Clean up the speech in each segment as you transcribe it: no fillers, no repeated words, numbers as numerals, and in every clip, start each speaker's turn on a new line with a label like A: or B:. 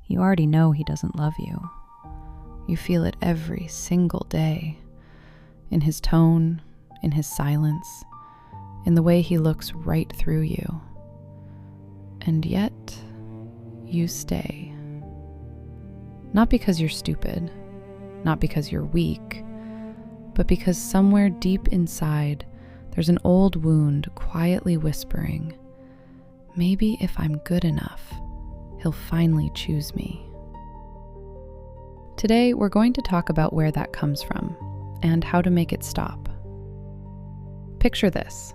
A: You already know he doesn't love you. You feel it every single day. In his tone, in his silence, in the way he looks right through you. And yet, you stay. Not because you're stupid, not because you're weak, but because somewhere deep inside, there's an old wound quietly whispering, maybe if I'm good enough, he'll finally choose me. Today, we're going to talk about where that comes from and how to make it stop. Picture this.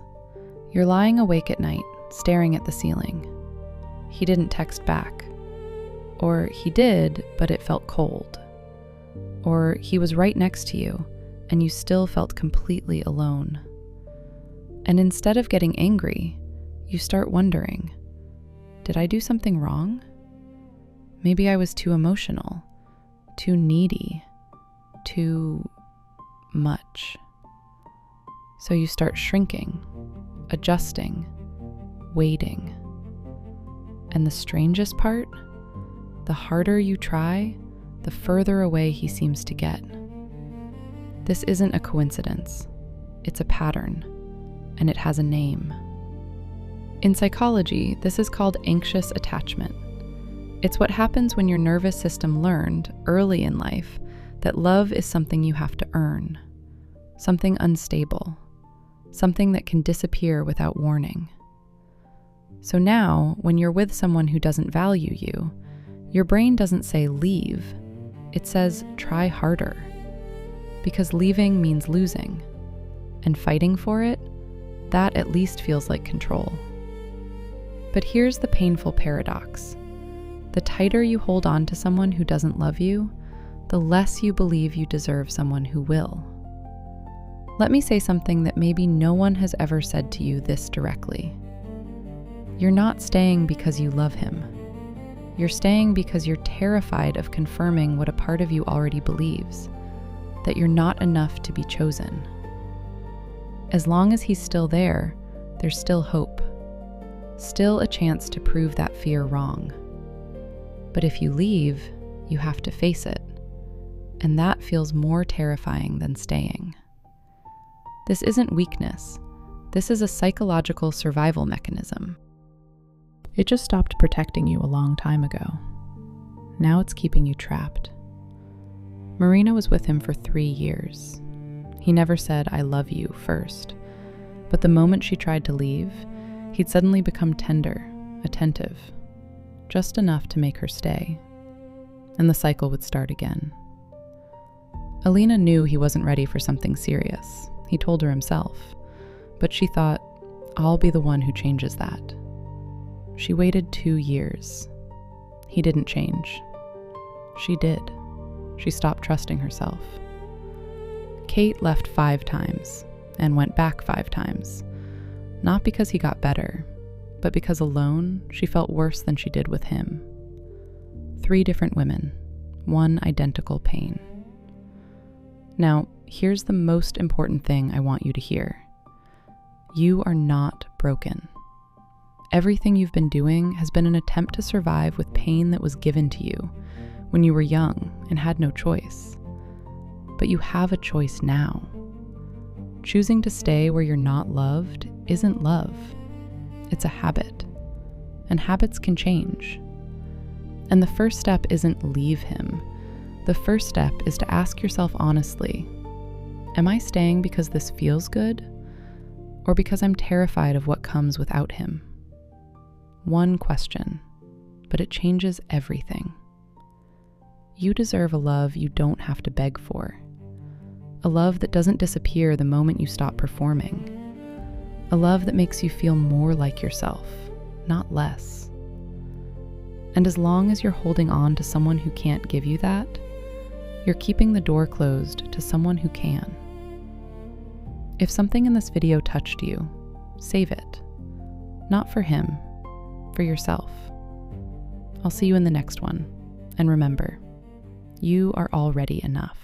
A: You're lying awake at night, staring at the ceiling. He didn't text back. Or he did, but it felt cold. Or he was right next to you, and you still felt completely alone. And instead of getting angry, you start wondering, did I do something wrong? Maybe I was too emotional, too needy, too much. So you start shrinking, adjusting, waiting. And the strangest part, the harder you try, the further away he seems to get. This isn't a coincidence. It's a pattern, and it has a name. In psychology, this is called anxious attachment. It's what happens when your nervous system learned, early in life, that love is something you have to earn, something unstable, something that can disappear without warning. So now, when you're with someone who doesn't value you, your brain doesn't say leave, it says try harder. Because leaving means losing, and fighting for it, that at least feels like control. But here's the painful paradox. The tighter you hold on to someone who doesn't love you, the less you believe you deserve someone who will. Let me say something that maybe no one has ever said to you this directly. You're not staying because you love him. You're staying because you're terrified of confirming what a part of you already believes, that you're not enough to be chosen. As long as he's still there, there's still hope, still a chance to prove that fear wrong. But if you leave, you have to face it, and that feels more terrifying than staying. This isn't weakness. This is a psychological survival mechanism. It just stopped protecting you a long time ago. Now it's keeping you trapped. Marina was with him for 3 years. He never said, "I love you" first. But the moment she tried to leave, he'd suddenly become tender, attentive, just enough to make her stay. And the cycle would start again. Alina knew he wasn't ready for something serious. He told her himself. But she thought, I'll be the one who changes that. She waited 2 years. He didn't change. She did. She stopped trusting herself. Kate left 5 times and went back 5 times. Not because he got better, but because alone she felt worse than she did with him. 3 different women, 1 identical pain. Now, here's the most important thing I want you to hear. You are not broken. Everything you've been doing has been an attempt to survive with pain that was given to you when you were young and had no choice. But you have a choice now. Choosing to stay where you're not loved isn't love. It's a habit. And habits can change. And the first step isn't leave him. The first step is to ask yourself honestly, am I staying because this feels good? Or because I'm terrified of what comes without him? One question, but it changes everything. You deserve a love you don't have to beg for. A love that doesn't disappear the moment you stop performing. A love that makes you feel more like yourself, not less. And as long as you're holding on to someone who can't give you that, you're keeping the door closed to someone who can. If something in this video touched you, save it. Not for him, for yourself. I'll see you in the next one. And remember, you are already enough.